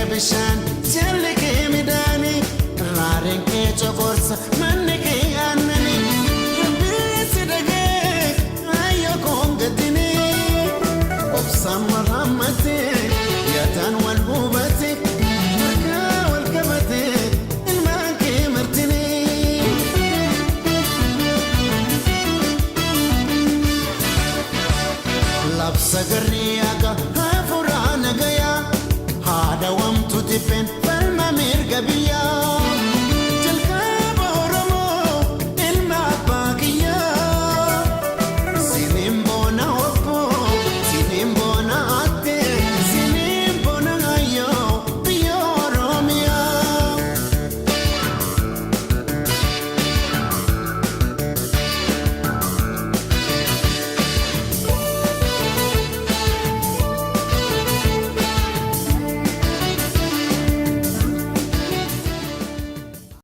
bishan jalli ke midani raren ke choborsa manne ke annani rabbi sidage ayo kongatini obsam rahmati yatan wal hubati marka wal kabati ilman ke martini labsa garriyaga hafurana gaya hada wam to defend